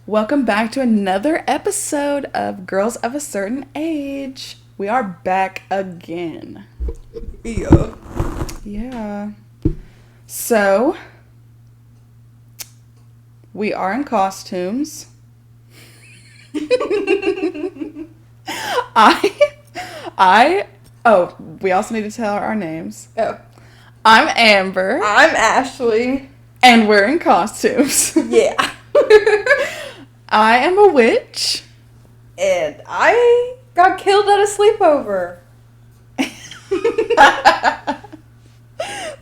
Welcome back to another episode of Girls of a Certain Age. We are back again. Yeah. Yeah. So, we are in costumes. We also need to tell our names. Oh. I'm Amber. I'm Ashley. And we're in costumes. Yeah. I am a witch. And I got killed at a sleepover.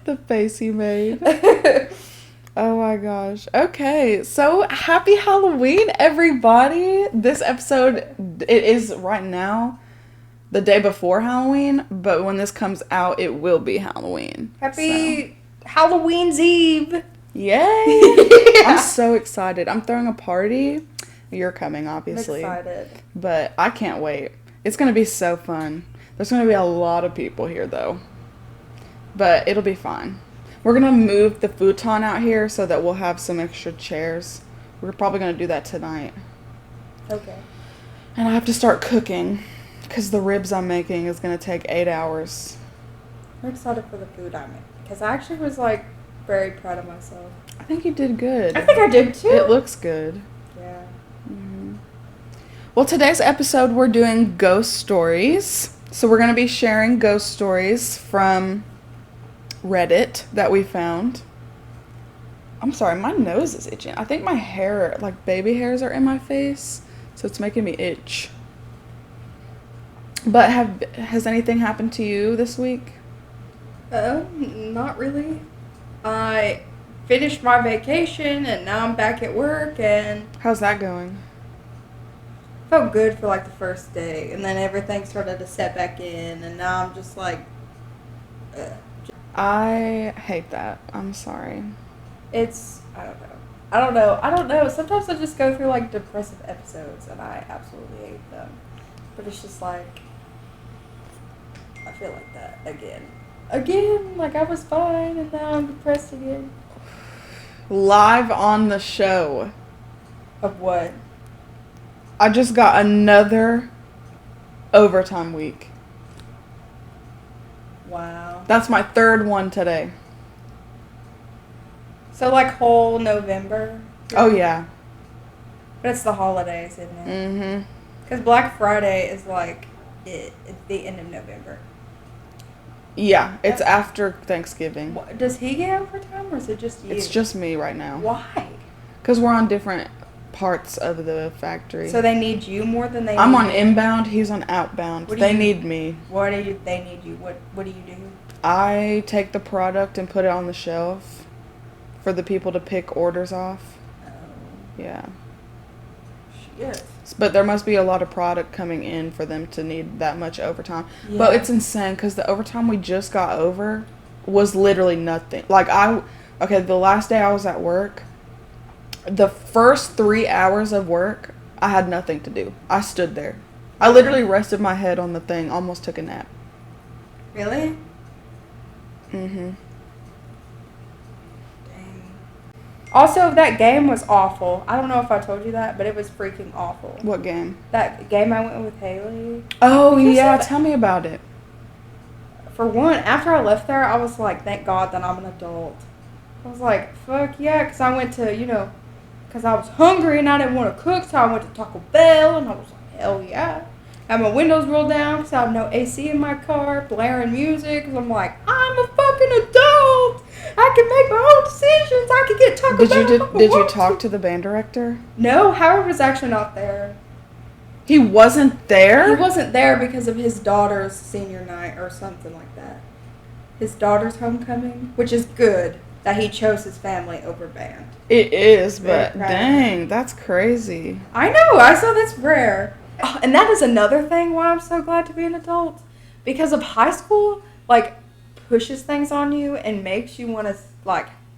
The face he made. Oh my gosh. Okay, so happy Halloween, everybody. This episode, it is right now the day before Halloween, but when this comes out, it will be Halloween. Happy Halloween's Eve. Yay! Yeah. I'm so excited. I'm throwing a party. You're coming, I'm obviously. excited. But I can't wait. It's going to be so fun. There's going to be a lot of people here, though. But it'll be fine. We're going to move the futon out here so that we'll have some extra chairs. We're probably going to do that tonight. Okay. And I have to start cooking because the ribs I'm making is going to take 8 hours. I'm excited for the food I made. Because I actually was, very proud of myself. I think you did good. I think I did, too. It looks good. Yeah. Mm-hmm. Well, today's episode, we're doing ghost stories. So we're going to be sharing ghost stories from Reddit that we found. I'm sorry, my nose is itching. I think my hair, baby hairs are in my face, so it's making me itch. But has anything happened to you this week? Not really. I finished my vacation and now I'm back at work and How's that going? felt good for the first day and then everything started to set back in and now I'm just ugh. I hate that. I'm sorry. I don't know. Sometimes I just go through depressive episodes and I absolutely hate them. But it's just I feel like that again. I was fine and now I'm depressed again. Live on the show. Of what? I just got another overtime week. Wow. That's my third one today. So whole November? Oh, yeah. But it's the holidays, isn't it? Mm-hmm. Because Black Friday is it's the end of November. Yeah, it's after Thanksgiving. Does he get overtime or is it just you? It's just me right now. Why? Because we're on different parts of the factory. So they need you more than they need I'm on me? inbound, he's on outbound. They need me. What do they need you? What do you do? I take the product and put it on the shelf for the people to pick orders off. Oh, Yeah. shit. But there must be a lot of product coming in for them to need that much overtime. Yeah. But it's insane because the overtime we just got over was literally nothing. The last day I was at work, the first 3 hours of work, I had nothing to do. I stood there. I literally rested my head on the thing, almost took a nap. Really? Mm-hmm. Dang. Also, that game was awful. I don't know if I told you that, but it was freaking awful. What game? That game I went with Haley. Oh, You yeah, said- tell me about it. For one, after I left there, I was like, thank God that I'm an adult. I was like, fuck yeah, because I went to, because I was hungry and I didn't want to cook, so I went to Taco Bell, and I was like, hell yeah. Had my windows rolled down because I have no AC in my car, blaring music, because I'm like, I'm a fucking adult. I can make my own decisions. I can get Taco Bell. Did you talk to the band director? No, Howard was actually not there. He wasn't there? He wasn't there because of his daughter's senior night or something like that. His daughter's homecoming, which is good that he chose his family over band. It is, Very but proud. dang, that's crazy. I know, I saw that's rare. Oh, and that is another thing why I'm so glad to be an adult. Because of high school, pushes things on you and makes you want to,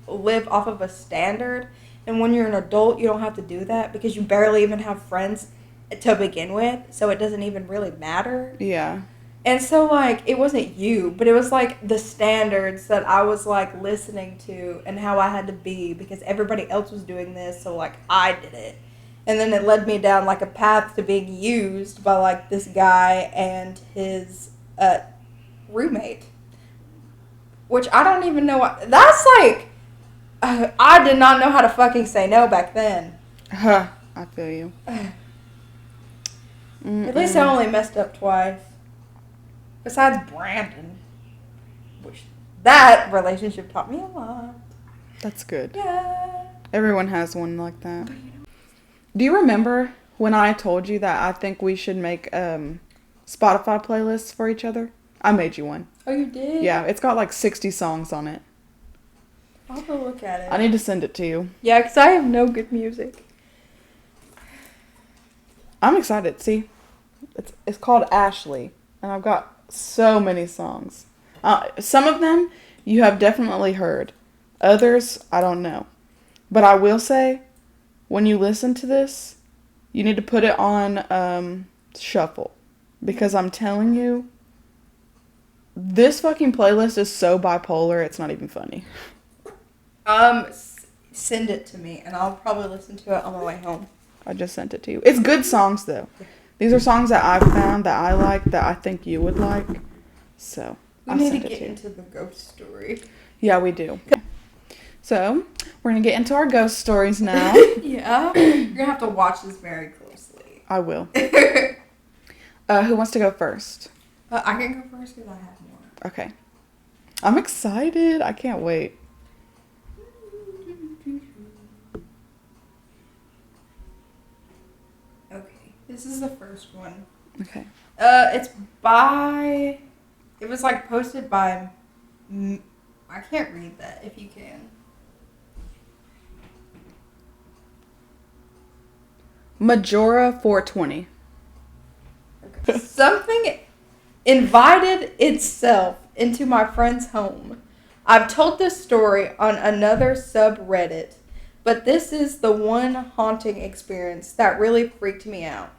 live off of a standard. And when you're an adult, you don't have to do that because you barely even have friends to begin with, so it doesn't even really matter. Yeah. And so, it wasn't you, but it was, the standards that I was, listening to and how I had to be because everybody else was doing this, so, I did it. And then it led me down like a path to being used by like this guy and his roommate. Which I don't even know what. That's like. I did not know how to fucking say no back then. Huh. I feel you. At least I only messed up twice. Besides Brandon. Which that relationship taught me a lot. That's good. Yeah. Everyone has one like that. Do you remember when I told you that I think we should make Spotify playlists for each other? I made you one. Oh, you did? Yeah, it's got like 60 songs on it. I'll have to look at it. I need to send it to you. Yeah, because I have no good music. I'm excited. See, it's called Ashley, and I've got so many songs. Some of them you have definitely heard. Others, I don't know. But I will say, when you listen to this, you need to put it on shuffle. Because I'm telling you, this fucking playlist is so bipolar, it's not even funny. Send it to me, and I'll probably listen to it on my way home. I just sent it to you. It's good songs, though. These are songs that I've found that I like, that I think you would like. So, We need to get into the ghost story. Yeah, we do. So, we're going to get into our ghost stories now. Yeah. You're going to have to watch this very closely. I will. Who wants to go first? I can go first because I have more. Okay. I'm excited. I can't wait. Okay. This is the first one. Okay. It's by... It was, like, posted by... I can't read that, if you can. Majora 420. Okay. Something invited itself into my friend's home. I've told this story on another subreddit, but this is the one haunting experience that really freaked me out.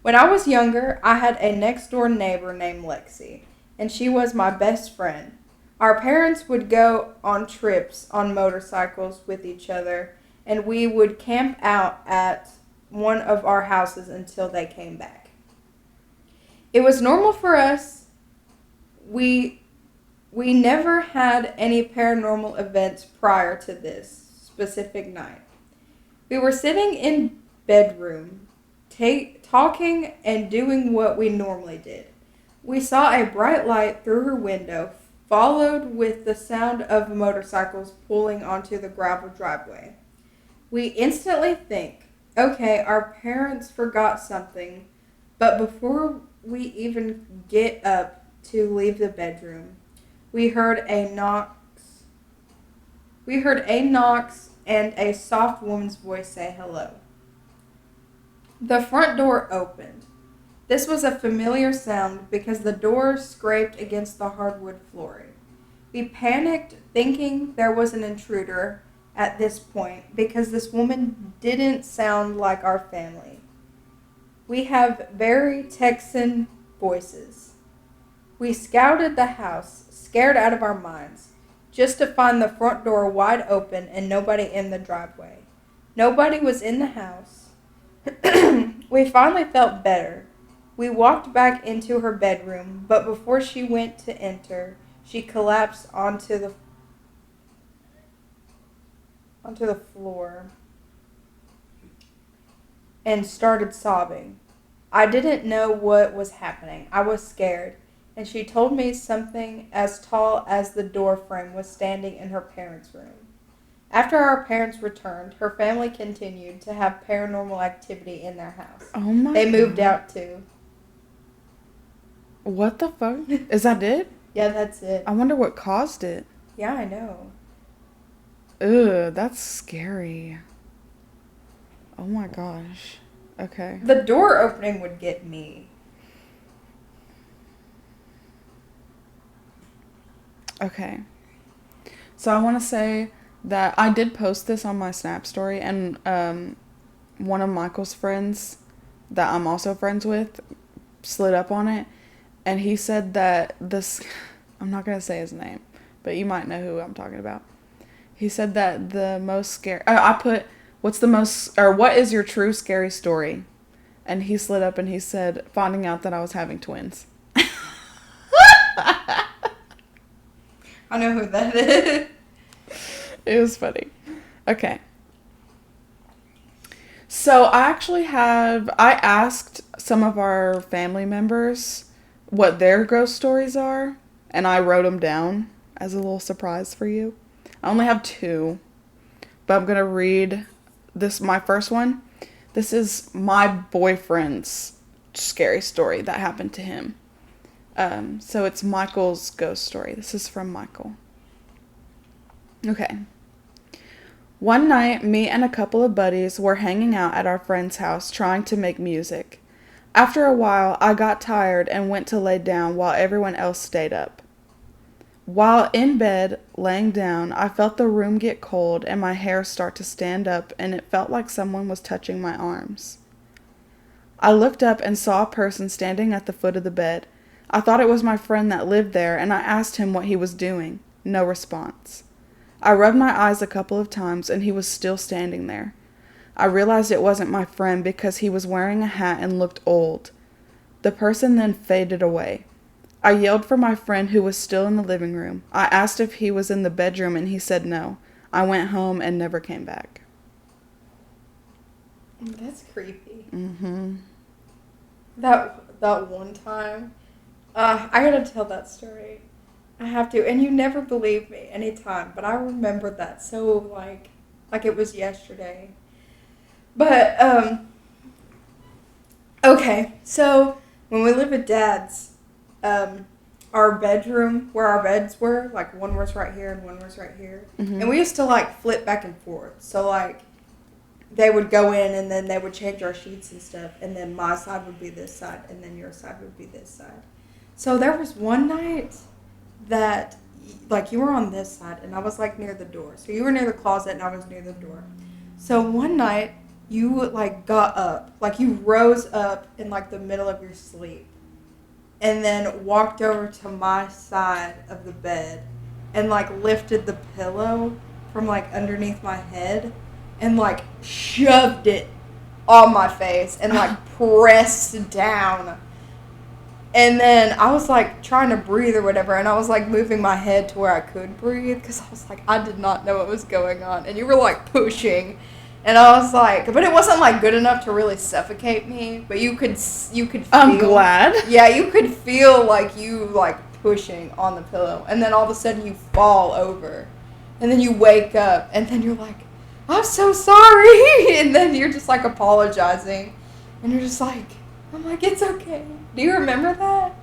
When I was younger, I had a next door neighbor named Lexi, and she was my best friend. Our parents would go on trips on motorcycles with each other, and we would camp out at one of our houses until they came back. It was normal for us. We never had any paranormal events prior to this specific night. We were sitting in bedroom, talking and doing what we normally did. We saw a bright light through her window, followed with the sound of motorcycles pulling onto the gravel driveway. We instantly think, okay, our parents forgot something, but before we even get up to leave the bedroom, we heard a knocks. We heard a knocks and a soft woman's voice say hello. The front door opened. This was a familiar sound because the door scraped against the hardwood flooring. We panicked, thinking there was an intruder at this point because this woman didn't sound like our family. We have very Texan voices. We scouted the house, scared out of our minds, just to find the front door wide open and nobody in the driveway. Nobody was in the house. We finally felt better. We walked back into her bedroom, but before she went to enter, she collapsed onto the floor and started sobbing. I didn't know what was happening. I was scared, and she told me something as tall as the door frame was standing in her parents' room. After our parents returned, her family continued to have paranormal activity in their house. Oh my They moved God. out too. What the fuck? Is that it? Yeah, that's it. I wonder what caused it. Yeah, I know. Ugh, that's scary. Oh my gosh. Okay. The door opening would get me. Okay. So I want to say that I did post this on my Snap story, and one of Michael's friends that I'm also friends with slid up on it, and he said that this, I'm not going to say his name, but you might know who I'm talking about. He said that the most scary, I put what is your true scary story? And he slid up and he said, finding out that I was having twins. I know who that is. It was funny. Okay. So I asked some of our family members what their ghost stories are, and I wrote them down as a little surprise for you. I only have 2, but I'm going to read my first one. This is my boyfriend's scary story that happened to him. So it's Michael's ghost story. This is from Michael. Okay. One night, me and a couple of buddies were hanging out at our friend's house trying to make music. After a while, I got tired and went to lay down while everyone else stayed up. While in bed, laying down, I felt the room get cold and my hair start to stand up, and it felt like someone was touching my arms. I looked up and saw a person standing at the foot of the bed. I thought it was my friend that lived there, and I asked him what he was doing. No response. I rubbed my eyes a couple of times, and he was still standing there. I realized it wasn't my friend because he was wearing a hat and looked old. The person then faded away. I yelled for my friend who was still in the living room. I asked if he was in the bedroom, and he said no. I went home and never came back. That's creepy. Mm-hmm. That one time, I gotta tell that story. I have to, and you never believe me anytime, but I remember that so like it was yesterday. But okay, so when we lived at Dad's, our bedroom where our beds were, like one was right here and one was right here, and we used to like flip back and forth. So like they would go in and then they would change our sheets and stuff, and then my side would be this side, and then your side would be this side. So there was one night that, like, you were on this side, and I was, like, near the door. So you were near the closet, and I was near the door. So one night, you, like, got up. Like, you rose up in, like, the middle of your sleep, and then walked over to my side of the bed and, like, lifted the pillow from, like, underneath my head and, like, shoved it on my face and, like, pressed down. And then I was, like, trying to breathe or whatever, and I was, like, moving my head to where I could breathe, because I was, like, I did not know what was going on. And you were, like, pushing, and I was, like, but it wasn't, like, good enough to really suffocate me, but you could feel. I'm glad. Yeah, you could feel, like, you, like, pushing on the pillow, and then all of a sudden you fall over, and then you wake up, and then you're, like, I'm so sorry, and then you're just, like, apologizing, and you're just, like, I'm like, it's okay. Do you remember that?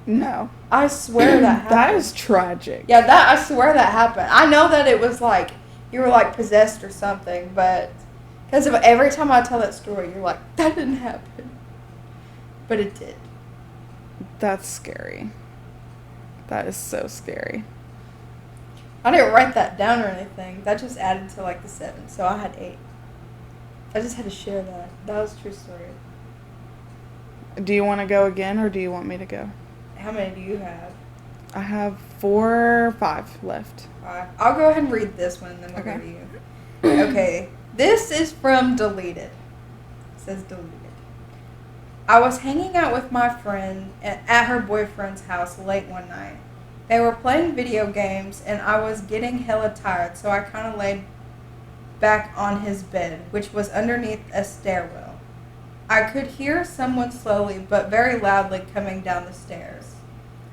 No. I swear that happened. That is tragic. Yeah, I swear that happened. I know that it was like, you were like possessed or something, but because of every time I tell that story, you're like, that didn't happen. But it did. That's scary. That is so scary. I didn't write that down or anything. That just added to like the 7, so I had 8. I just had to share that. That was a true story. Do you want to go again, or do you want me to go? How many do you have? I have 4 or 5 left. 5. I'll go ahead and read this one, and then we'll go to you. Okay. This is from Deleted. It says Deleted. I was hanging out with my friend at her boyfriend's house late one night. They were playing video games, and I was getting hella tired, so I kind of laid back on his bed, which was underneath a stairwell. I could hear someone slowly but very loudly coming down the stairs.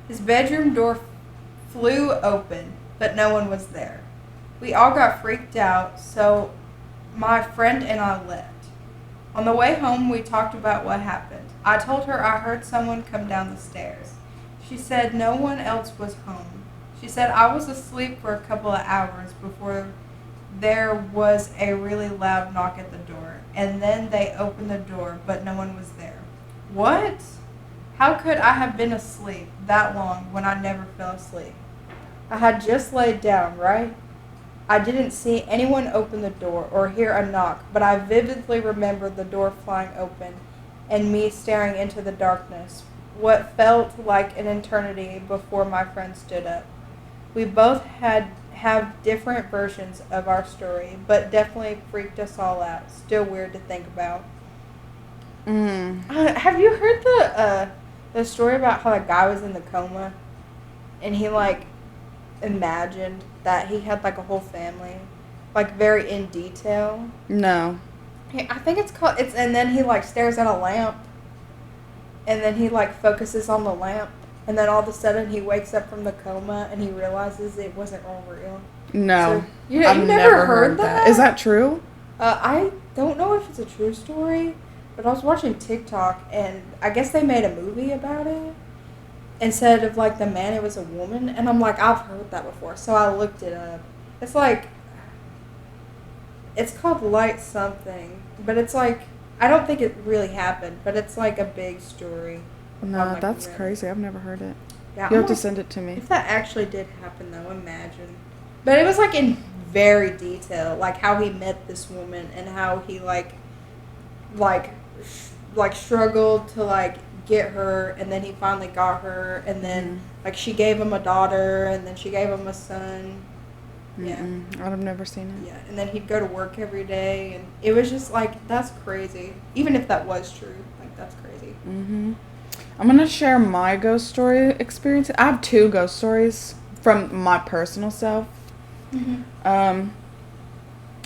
His bedroom door flew open, but no one was there. We all got freaked out, so my friend and I left. On the way home, we talked about what happened. I told her I heard someone come down the stairs. She said no one else was home. She said I was asleep for a couple of hours before there was a really loud knock at the door, and then they opened the door, but no one was there. What? How could I have been asleep that long when I never fell asleep? I had just laid down, right? I didn't see anyone open the door or hear a knock, but I vividly remember the door flying open and me staring into the darkness, what felt like an eternity before my friend stood up. We both had have different versions of our story, but definitely freaked us all out. Still weird to think about. Have you heard the story about how a guy was in the coma, and he like imagined that he had like a whole family, like very in detail? No. I think it's called and then he like stares at a lamp, and then he like focuses on the lamp, and then all of a sudden he wakes up from the coma and he realizes it wasn't all real. No. So, you I've never heard that? Is that true? I don't know if it's a true story, but I was watching TikTok, and I guess they made a movie about it. Instead of like the man, it was a woman, and I'm like, I've heard that before, so I looked it up. It's like, it's called Light Something, but it's like, I don't think it really happened, but it's like a big story. No, that's crazy. I've never heard it. Yeah, You'll have to send it to me. If that actually did happen, though, imagine. But it was like in very detail, like how he met this woman and how he like struggled to like get her, and then he finally got her, and then like she gave him a daughter, and then she gave him a son. Yeah, I've never seen it. Yeah, and then he'd go to work every day, and it was just like, that's crazy. Even if that was true, like that's crazy. I'm gonna share my ghost story experience. I have 2 ghost stories from my personal self.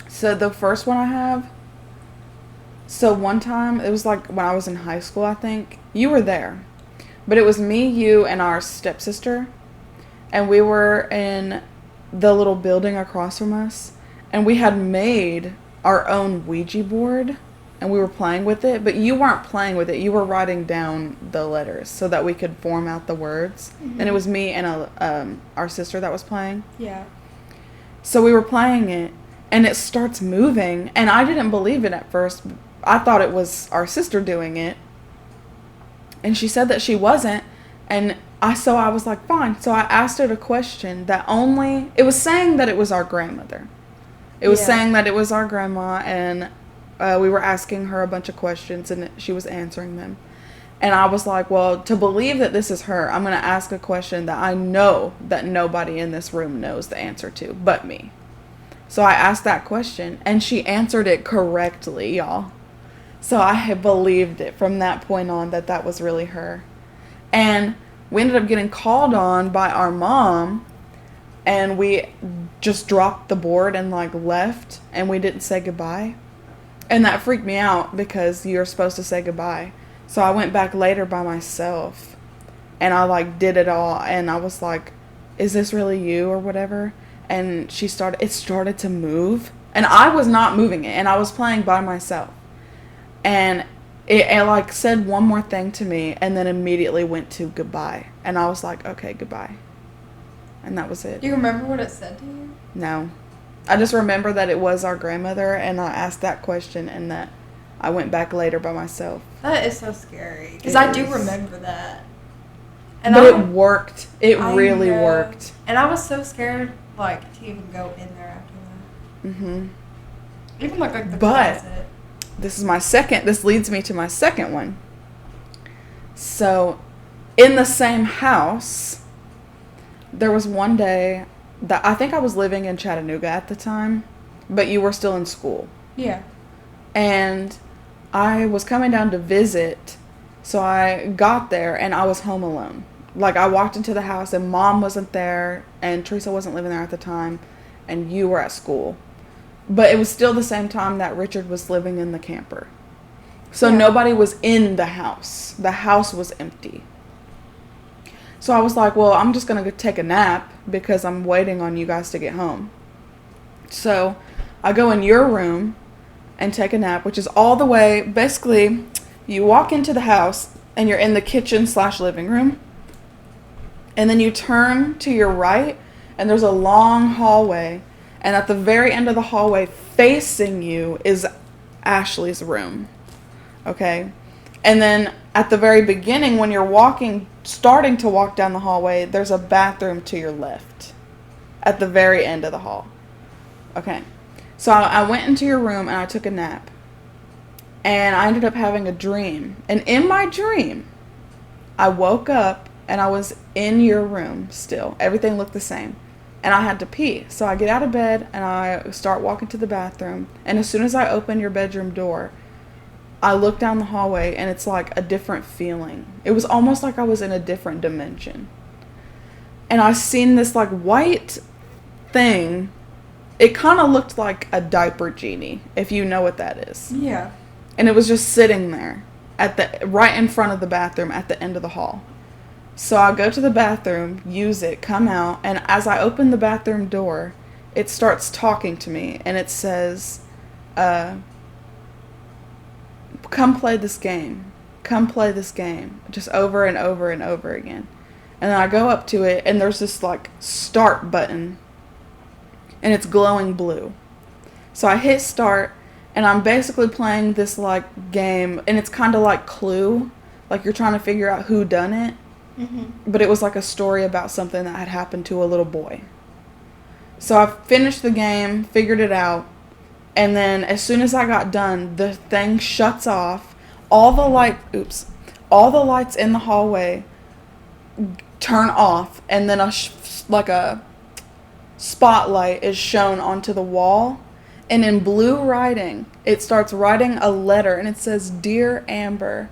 So the first one I have. So one time, it was like when I was in high school, I think. You were there. But it was me, you, and our stepsister. And we were in the little building across from us. And we had made our own Ouija board. And we were playing with it. But you weren't playing with it. You were writing down the letters so that we could form out the words. And it was me and our sister that was playing. Yeah. So we were playing it. And it starts moving. And I didn't believe it at first. I thought it was our sister doing it. And she said that she wasn't. And so I was like, fine. So I asked her a question it was saying that it was our grandmother. It was saying that it was our grandma, and we were asking her a bunch of questions, and she was answering them. And I was like, well, to believe that this is her, I'm going to ask a question that I know that nobody in this room knows the answer to but me. So I asked that question, and she answered it correctly, y'all. So I had believed it from that point on that was really her. And we ended up getting called on by our mom, and we just dropped the board and like left, and we didn't say goodbye. And that freaked me out because you're supposed to say goodbye. So I went back later by myself, and I like did it all, and I was like, is this really you or whatever? And it started to move, and I was not moving it, and I was playing by myself. And it like said one more thing to me, and then immediately went to goodbye. And I was like, okay, goodbye. And that was it. Do you remember what it said to you? No. I just remember that it was our grandmother, and I asked that question, and that I went back later by myself. That is so scary, because I do remember that. But it worked. It really worked. And I was so scared, like, to even go in there after that. Even like the closet. This leads me to my second one. So, in the same house, there was one day that I think I was living in Chattanooga at the time, but you were still in school. Yeah. And I was coming down to visit, so I got there and I was home alone. Like, I walked into the house and Mom wasn't there, and Teresa wasn't living there at the time, and you were at school. But it was still the same time that Richard was living in the camper. So nobody was in the house. The house was empty. So I was like, well, I'm just going to go take a nap because I'm waiting on you guys to get home. So I go in your room and take a nap, which is all the way, basically, you walk into the house and you're in the kitchen/living room. And then you turn to your right and there's a long hallway. And at the very end of the hallway, facing you, is Ashley's room. Okay? And then at the very beginning, when you're starting to walk down the hallway, there's a bathroom to your left. At the very end of the hall. Okay. So I went into your room and I took a nap. And I ended up having a dream. And in my dream, I woke up and I was in your room still. Everything looked the same. and I had to pee. So I get out of bed and I start walking to the bathroom. And as soon as I open your bedroom door, I look down the hallway and it's like a different feeling. It was almost like I was in a different dimension. And I seen this like white thing. It kind of looked like a diaper genie, if you know what that is. Yeah. And it was just sitting there right in front of the bathroom at the end of the hall. So I go to the bathroom, use it, come out, and as I open the bathroom door, it starts talking to me, and it says, come play this game. Come play this game. Just over and over and over again. And then I go up to it, and there's this, like, start button, and it's glowing blue. So I hit start, and I'm basically playing this, like, game, and it's kind of like Clue. Like, you're trying to figure out who done it. Mm-hmm. But it was like a story about something that had happened to a little boy. So I finished the game, figured it out, and then as soon as I got done, the thing shuts off. All the lights in the hallway turn off, and then a spotlight is shown onto the wall, and in blue writing, it starts writing a letter, and it says, "Dear Amber,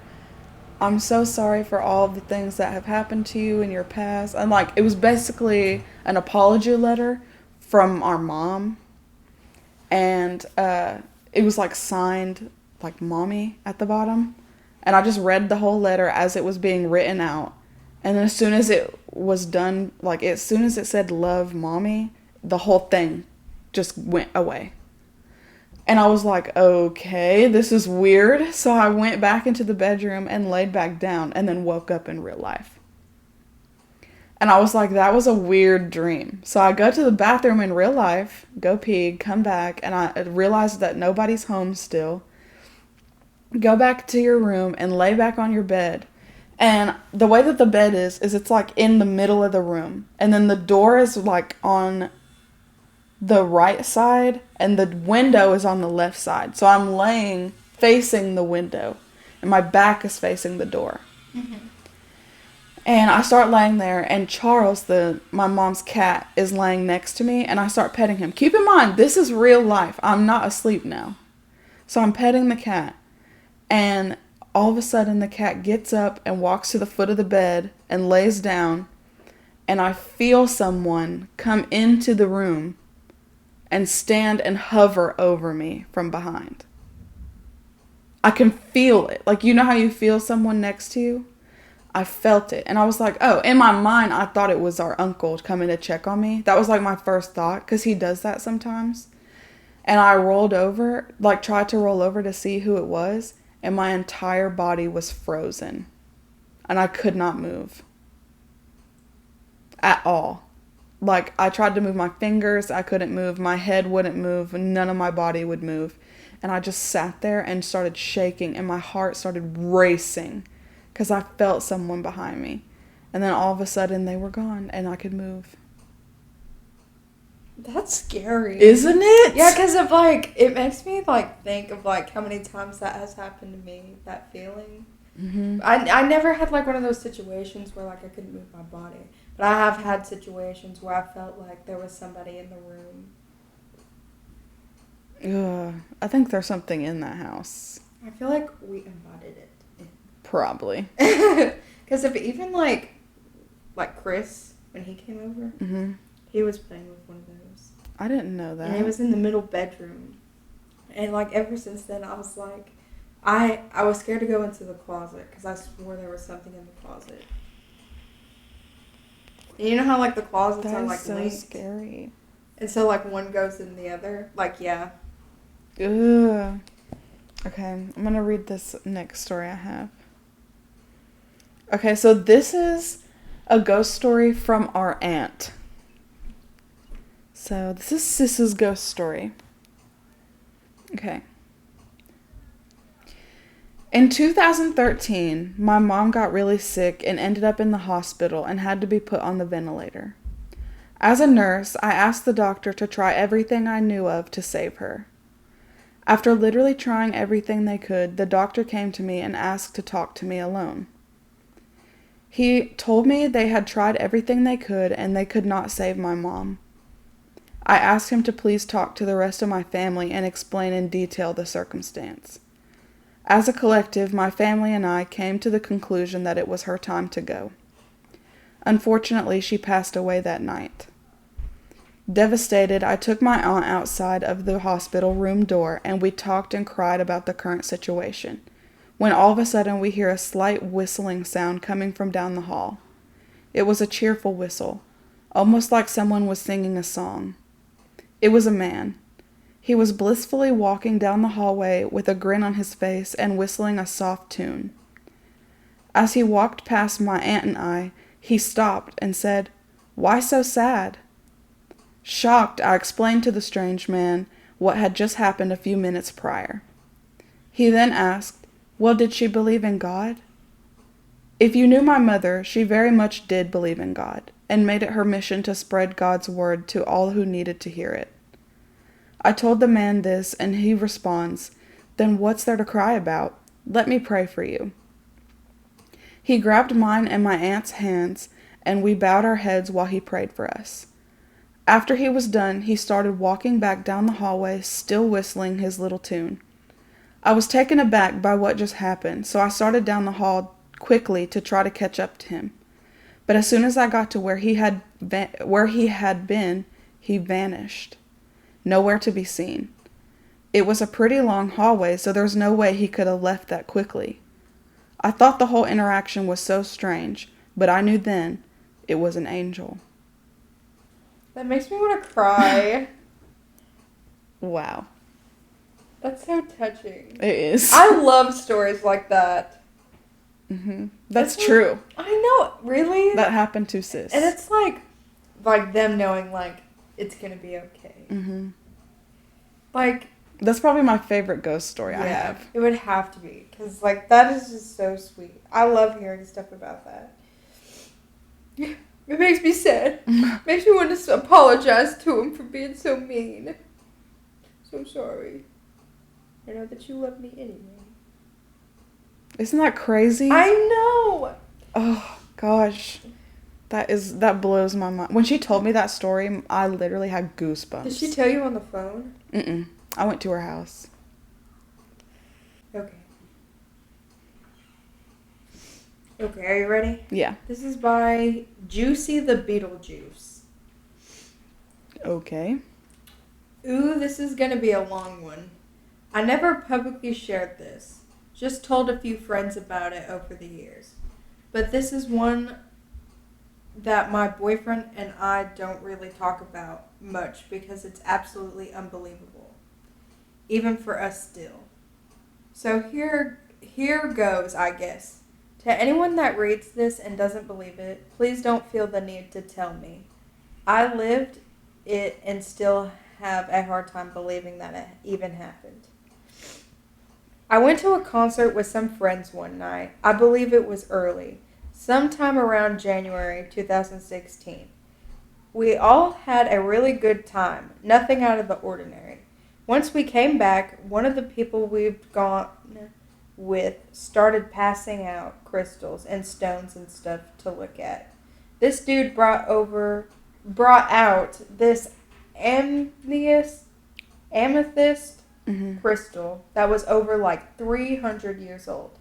I'm so sorry for all of the things that have happened to you in your past." And like, it was basically an apology letter from our mom. And it was like signed like Mommy at the bottom. And I just read the whole letter as it was being written out. And then as soon as it was done, like as soon as it said "Love, Mommy," the whole thing just went away. And I was like, okay, this is weird. So I went back into the bedroom and laid back down and then woke up in real life. And I was like, that was a weird dream. So I go to the bathroom in real life, go pee, come back, and I realized that nobody's home still. Go back to your room and lay back on your bed. And the way that the bed is it's like in the middle of the room. And then the door is like on the right side, and the window is on the left side. So I'm laying facing the window, and my back is facing the door. Mm-hmm. And I start laying there, and Charles, my mom's cat, is laying next to me, and I start petting him. Keep in mind, this is real life. I'm not asleep now. So I'm petting the cat, and all of a sudden the cat gets up and walks to the foot of the bed and lays down, and I feel someone come into the room and stand and hover over me from behind. I can feel it. Like, you know how you feel someone next to you? I felt it. And I was like, oh, in my mind, I thought it was our uncle coming to check on me. That was like my first thought, because he does that sometimes. And I rolled over, like tried to roll over to see who it was, and my entire body was frozen. And I could not move. At all. Like, I tried to move my fingers, I couldn't move, my head wouldn't move, none of my body would move. And I just sat there and started shaking, and my heart started racing, because I felt someone behind me. And then all of a sudden, they were gone, and I could move. That's scary. Isn't it? Yeah, because of, like, it makes me, like, think of, like, how many times that has happened to me, that feeling. Mm-hmm. I never had, like, one of those situations where, like, I couldn't move my body. But I have had situations where I felt like there was somebody in the room. I think there's something in that house. I feel like we invited it. Probably. Because if even, like Chris, when he came over, mm-hmm. he was playing with one of those. I didn't know that. And it was in the middle bedroom. And, like, ever since then, I was like, I was scared to go into the closet because I swore there was something in the closet. And you know how, like, the closets are, like, so linked? Scary. And so, like, one goes in the other? Like, yeah. Ugh. Okay, I'm going to read this next story I have. Okay, so this is a ghost story from our aunt. So, this is Sis's ghost story. Okay. In 2013, my mom got really sick and ended up in the hospital and had to be put on the ventilator. As a nurse, I asked the doctor to try everything I knew of to save her. After literally trying everything they could, the doctor came to me and asked to talk to me alone. He told me they had tried everything they could and they could not save my mom. I asked him to please talk to the rest of my family and explain in detail the circumstance. As a collective, my family and I came to the conclusion that it was her time to go. Unfortunately, she passed away that night. Devastated, I took my aunt outside of the hospital room door and we talked and cried about the current situation, when all of a sudden we hear a slight whistling sound coming from down the hall. It was a cheerful whistle, almost like someone was singing a song. It was a man. He was blissfully walking down the hallway with a grin on his face and whistling a soft tune. As he walked past my aunt and I, he stopped and said, "Why so sad?" Shocked, I explained to the strange man what had just happened a few minutes prior. He then asked, "Well, did she believe in God?" If you knew my mother, she very much did believe in God, and made it her mission to spread God's word to all who needed to hear it. I told the man this, and he responds, "Then what's there to cry about? Let me pray for you." He grabbed mine and my aunt's hands, and we bowed our heads while he prayed for us. After he was done, he started walking back down the hallway, still whistling his little tune. I was taken aback by what just happened, so I started down the hall quickly to try to catch up to him. But as soon as I got to where he had been, he vanished. Nowhere to be seen. It was a pretty long hallway, so there was no way he could have left that quickly. I thought the whole interaction was so strange, but I knew then it was an angel. That makes me want to cry. Wow. That's so touching. It is. I love stories like that. That's true. I know, really? That happened to sis. And it's like them knowing, like, it's going to be okay. Like... That's probably my favorite ghost story I have. It would have to be. Because, like, that is just so sweet. I love hearing stuff about that. It makes me sad. Makes me want to apologize to him for being so mean. So sorry. I know that you love me anyway. Isn't that crazy? I know! Oh, gosh. That blows my mind. When she told me that story, I literally had goosebumps. Did she tell you on the phone? Mm-mm. I went to her house. Okay. Okay, are you ready? Yeah. This is by Juicy the Beetlejuice. Okay. Ooh, this is gonna be a long one. I never publicly shared this. Just told a few friends about it over the years. But this is one that my boyfriend and I don't really talk about much because it's absolutely unbelievable. Even for us still. So here goes, I guess. To anyone that reads this and doesn't believe it, please don't feel the need to tell me. I lived it and still have a hard time believing that it even happened. I went to a concert with some friends one night. I believe it was early, sometime around January 2016. We all had a really good time, nothing out of the ordinary. Once we came back, one of the people we'd gone with started passing out crystals and stones and stuff to look at. This dude brought out this amethyst crystal that was over like 300 years old,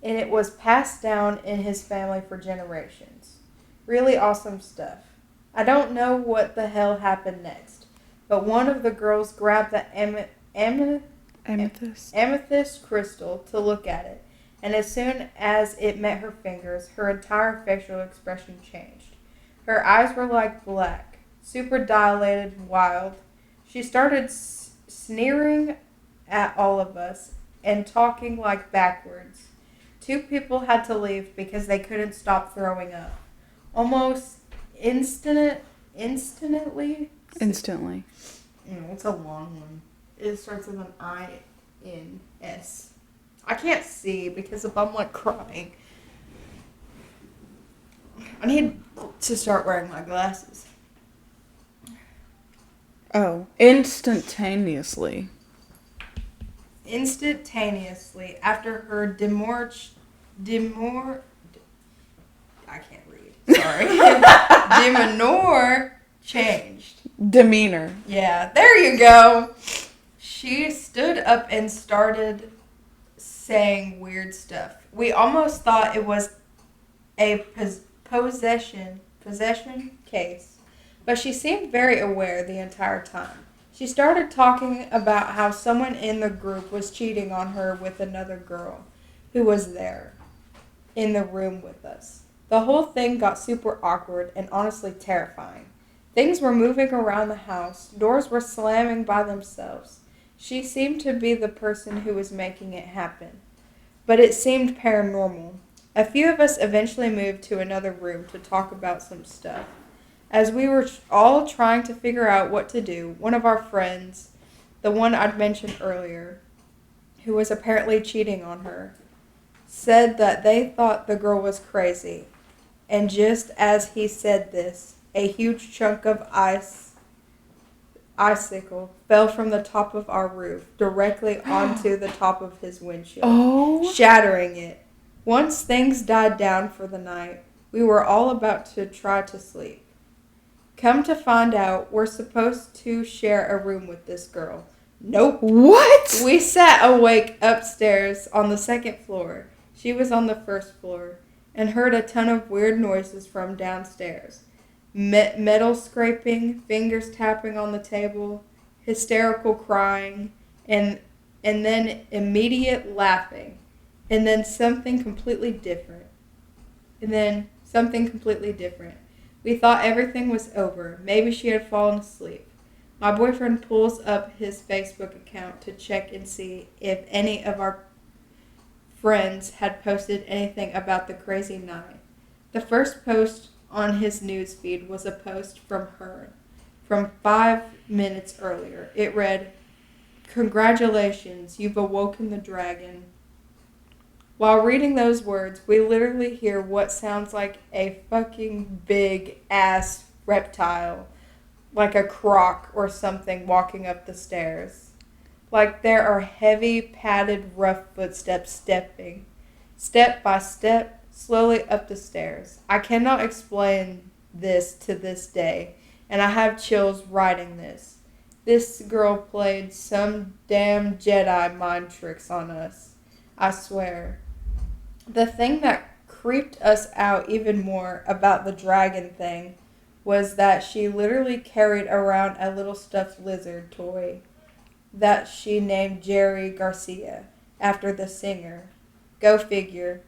and it was passed down in his family for generations. Really awesome stuff. I don't know what the hell happened next, but one of the girls grabbed the amethyst crystal to look at it, and as soon as it met her fingers, her entire facial expression changed. Her eyes were like black, super dilated, wild. She started sneering at all of us and talking like backwards. 2 people had to leave because they couldn't stop throwing up. Almost instantly. It's a long one. It starts with an I-N-S. I can't see because if I'm like crying. I need to start wearing my glasses. Oh, instantaneously. Instantaneously after her I can't read. Sorry. Demeanor changed. Demeanor. Yeah, there you go. She stood up and started saying weird stuff. We almost thought it was a possession case, but she seemed very aware the entire time. She started talking about how someone in the group was cheating on her with another girl who was there in the room with us. The whole thing got super awkward and honestly terrifying. Things were moving around the house, doors were slamming by themselves. She seemed to be the person who was making it happen, but it seemed paranormal. A few of us eventually moved to another room to talk about some stuff. As we were all trying to figure out what to do, one of our friends, the one I'd mentioned earlier, who was apparently cheating on her, said that they thought the girl was crazy. And just as he said this, a huge chunk of icicle fell from the top of our roof directly onto the top of his windshield, shattering it. Once things died down for the night, we were all about to try to sleep. Come to find out, we're supposed to share a room with this girl. Nope. What? We sat awake upstairs on the second floor. She was on the first floor and heard a ton of weird noises from downstairs. Metal scraping, fingers tapping on the table, hysterical crying, and then immediate laughing. And then something completely different. We thought everything was over. Maybe she had fallen asleep. My boyfriend pulls up his Facebook account to check and see if any of our friends had posted anything about the crazy night. The first post on his news feed was a post from her from 5 minutes earlier. It read, "Congratulations, you've awoken the dragon." While reading those words, we literally hear what sounds like a fucking big ass reptile, like a croc or something walking up the stairs. Like there are heavy, padded, rough footsteps stepping, step by step, slowly up the stairs. I cannot explain this to this day, and I have chills writing this. This girl played some damn Jedi mind tricks on us. I swear. The thing that creeped us out even more about the dragon thing was that she literally carried around a little stuffed lizard toy that she named Jerry Garcia, after the singer. Go figure.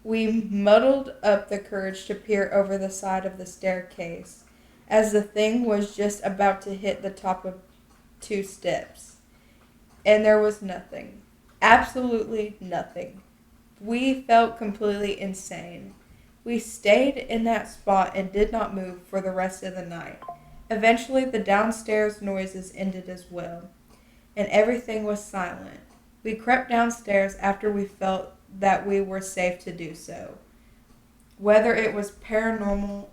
We muddled up the courage to peer over the side of the staircase, as the thing was just about to hit the top of 2 steps. And there was nothing. Absolutely nothing. We felt completely insane. We stayed in that spot and did not move for the rest of the night. Eventually, the downstairs noises ended as well, and everything was silent. We crept downstairs after we felt that we were safe to do so. Whether it was a paranormal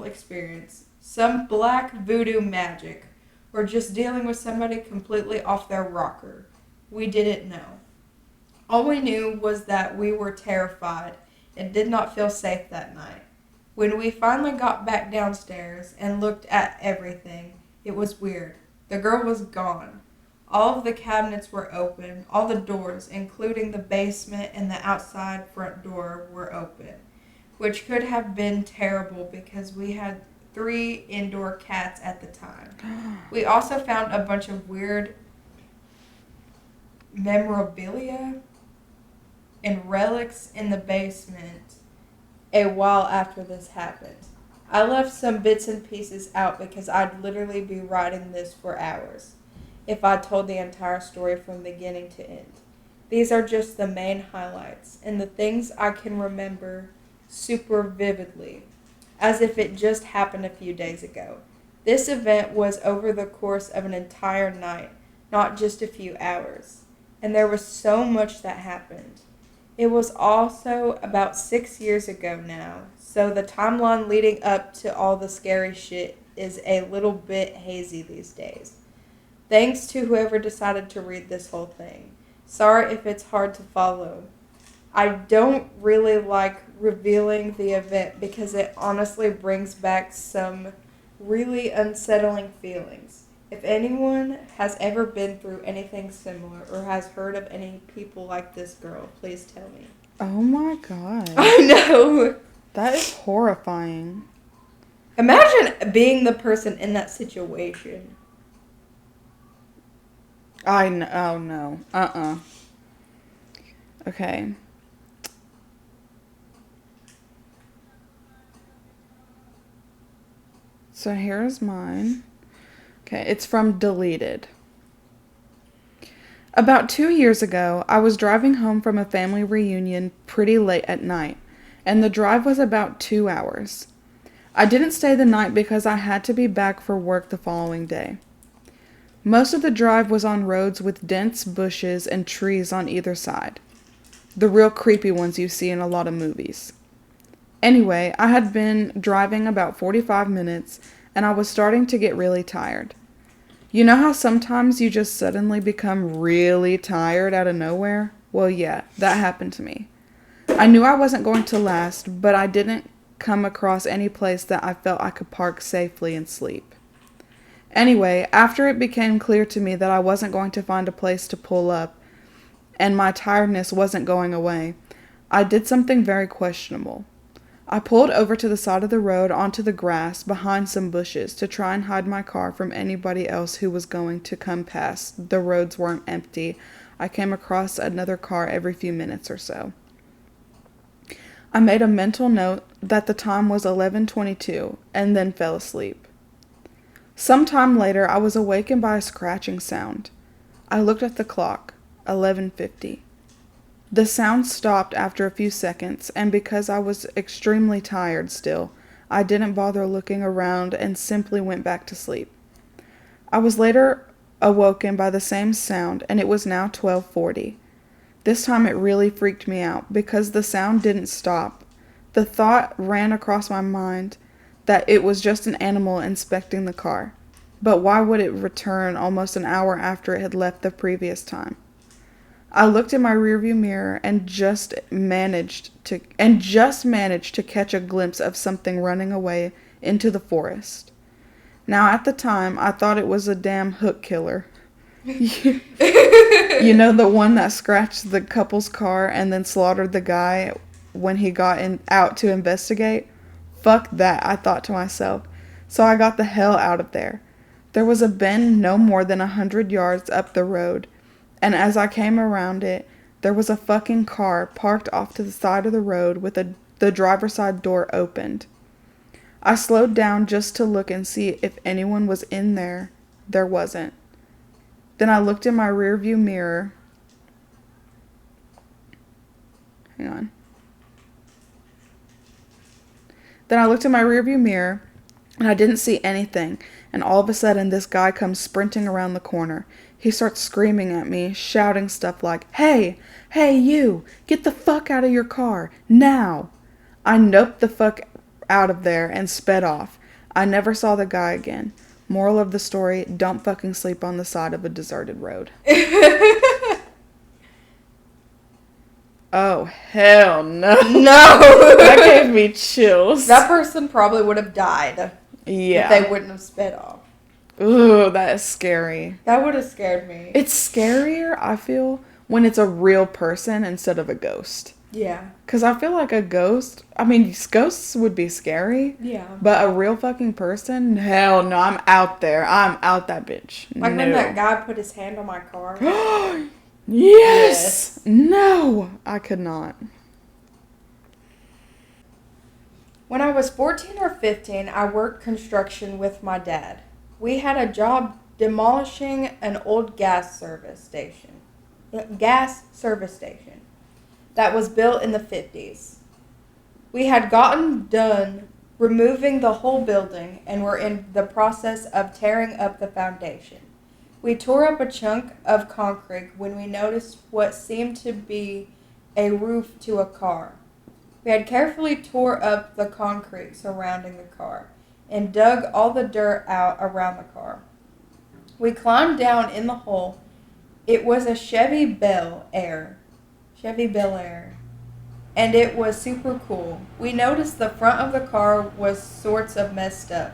experience, some black voodoo magic, or just dealing with somebody completely off their rocker, we didn't know. All we knew was that we were terrified and did not feel safe that night. When we finally got back downstairs and looked at everything, it was weird. The girl was gone. All of the cabinets were open. All the doors, including the basement and the outside front door, were open, which could have been terrible because we had 3 indoor cats at the time. We also found a bunch of weird memorabilia and relics in the basement a while after this happened. I left some bits and pieces out because I'd literally be writing this for hours if I told the entire story from beginning to end. These are just the main highlights and the things I can remember super vividly, as if it just happened a few days ago. This event was over the course of an entire night, not just a few hours, and there was so much that happened. It was also about 6 years ago now, so the timeline leading up to all the scary shit is a little bit hazy these days. Thanks to whoever decided to read this whole thing. Sorry if it's hard to follow. I don't really like revealing the event because it honestly brings back some really unsettling feelings. If anyone has ever been through anything similar or has heard of any people like this girl, please tell me. Oh my god. I know. That is horrifying. Imagine being the person in that situation. I know. Oh no. Okay. So here's mine. Okay, it's from Deleted. About 2 years ago, I was driving home from a family reunion pretty late at night, and the drive was about 2 hours. I didn't stay the night because I had to be back for work the following day. Most of the drive was on roads with dense bushes and trees on either side. The real creepy ones you see in a lot of movies. Anyway, I had been driving about 45 minutes, and I was starting to get really tired. You know how sometimes you just suddenly become really tired out of nowhere? Well, yeah, that happened to me. I knew I wasn't going to last, but I didn't come across any place that I felt I could park safely and sleep. Anyway, after it became clear to me that I wasn't going to find a place to pull up, and my tiredness wasn't going away, I did something very questionable. I pulled over to the side of the road onto the grass behind some bushes to try and hide my car from anybody else who was going to come past. The roads weren't empty. I came across another car every few minutes or so. I made a mental note that the time was 11:22 and then fell asleep. Sometime later, I was awakened by a scratching sound. I looked at the clock, 11:50. The sound stopped after a few seconds, and because I was extremely tired still, I didn't bother looking around and simply went back to sleep. I was later awoken by the same sound, and it was now 12:40. This time it really freaked me out because the sound didn't stop. The thought ran across my mind that it was just an animal inspecting the car. But why would it return almost an hour after it had left the previous time? I looked in my rearview mirror and just managed to catch a glimpse of something running away into the forest. Now, at the time, I thought it was a damn hook killer. You know, the one that scratched the couple's car and then slaughtered the guy when he got out to investigate? Fuck that, I thought to myself. So I got the hell out of there. There was a bend no more than 100 yards up the road, and as I came around it, there was a fucking car parked off to the side of the road with the driver's side door opened. I slowed down just to look and see if anyone was in there. There wasn't. Then I looked in my rearview mirror. Hang on. Then I looked in my rearview mirror, and I didn't see anything, and all of a sudden this guy comes sprinting around the corner. He starts screaming at me, shouting stuff like, "Hey, you, get the fuck out of your car, now!" I noped the fuck out of there and sped off. I never saw the guy again. Moral of the story, don't fucking sleep on the side of a deserted road. Oh, hell no. No! That gave me chills. That person probably would have died. Yeah. If they wouldn't have sped off. Ooh, that is scary. That would have scared me. It's scarier, I feel, when it's a real person instead of a ghost. Yeah. Because I feel like a ghost, I mean, ghosts would be scary. Yeah. But a real fucking person? Hell no, I'm out there. I'm out that bitch. Like no. when that guy put his hand on my car. Yes! No! I could not. When I was 14 or 15, I worked construction with my dad. We had a job demolishing an old gas service station that was built in the 50s. We had gotten done removing the whole building and were in the process of tearing up the foundation. We tore up a chunk of concrete when we noticed what seemed to be a roof to a car. We had carefully tore up the concrete surrounding the car and dug all the dirt out around the car. We climbed down in the hole. It was a Chevy Bel Air, and it was super cool. We noticed the front of the car was sorts of messed up.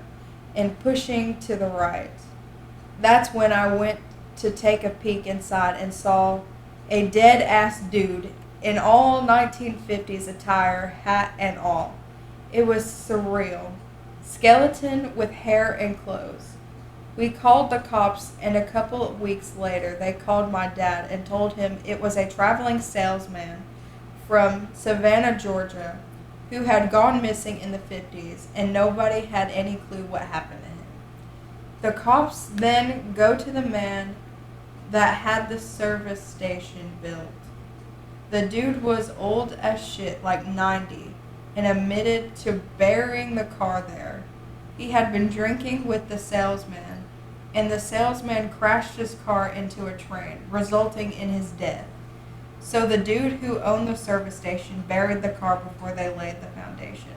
and pushing to the right. That's when I went to take a peek inside and saw a dead-ass dude in all 1950s attire, hat and all. It was surreal. Skeleton with hair and clothes. We called the cops, and a couple of weeks later they called my dad and told him it was a traveling salesman from Savannah, Georgia, who had gone missing in the 50s, and nobody had any clue what happened to him. The cops then go to the man that had the service station built. The dude was old as shit, like 90, and admitted to burying the car there. He had been drinking with the salesman, and the salesman crashed his car into a train, resulting in his death. So the dude who owned the service station buried the car before they laid the foundation.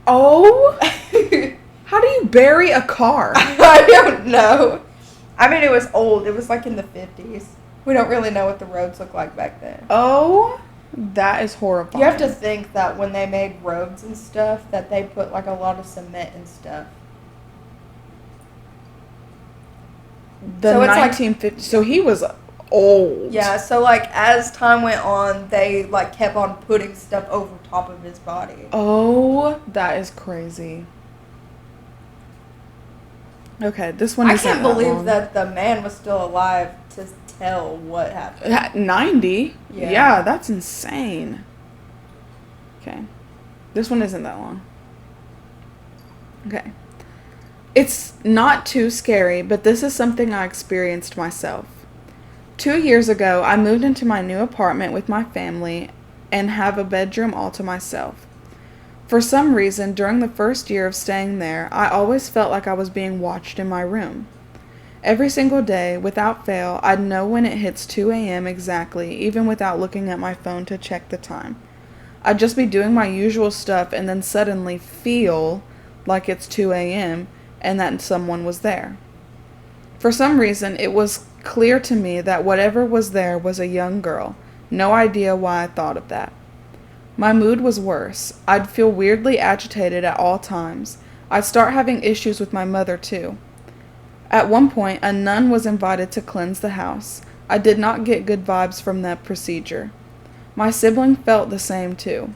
Oh? How do you bury a car? I don't know. I mean, it was old. It was like in the 50s. We don't really know what the roads looked like back then. Oh, that is horrifying. You have to think that when they made roads and stuff, that they put like a lot of cement and stuff. The So it's like- 1950s. So he was old. Yeah, so like as time went on, they like kept on putting stuff over top of his body. Oh, that is crazy. Okay, this one I isn't can't that believe long. that the man was still alive to tell what happened. At 90? Yeah. Yeah, that's insane. Okay. This one isn't that long. Okay. It's not too scary, but this is something I experienced myself. 2 years ago, I moved into my new apartment with my family and have a bedroom all to myself. For some reason, during the first year of staying there, I always felt like I was being watched in my room. Every single day, without fail, I'd know when it hits 2 a.m. exactly, even without looking at my phone to check the time. I'd just be doing my usual stuff and then suddenly feel like it's 2 a.m. and that someone was there. For some reason, it was clear to me that whatever was there was a young girl. No idea why I thought of that. My mood was worse. I'd feel weirdly agitated at all times. I'd start having issues with my mother too. At one point, a nun was invited to cleanse the house. I did not get good vibes from that procedure. My sibling felt the same too.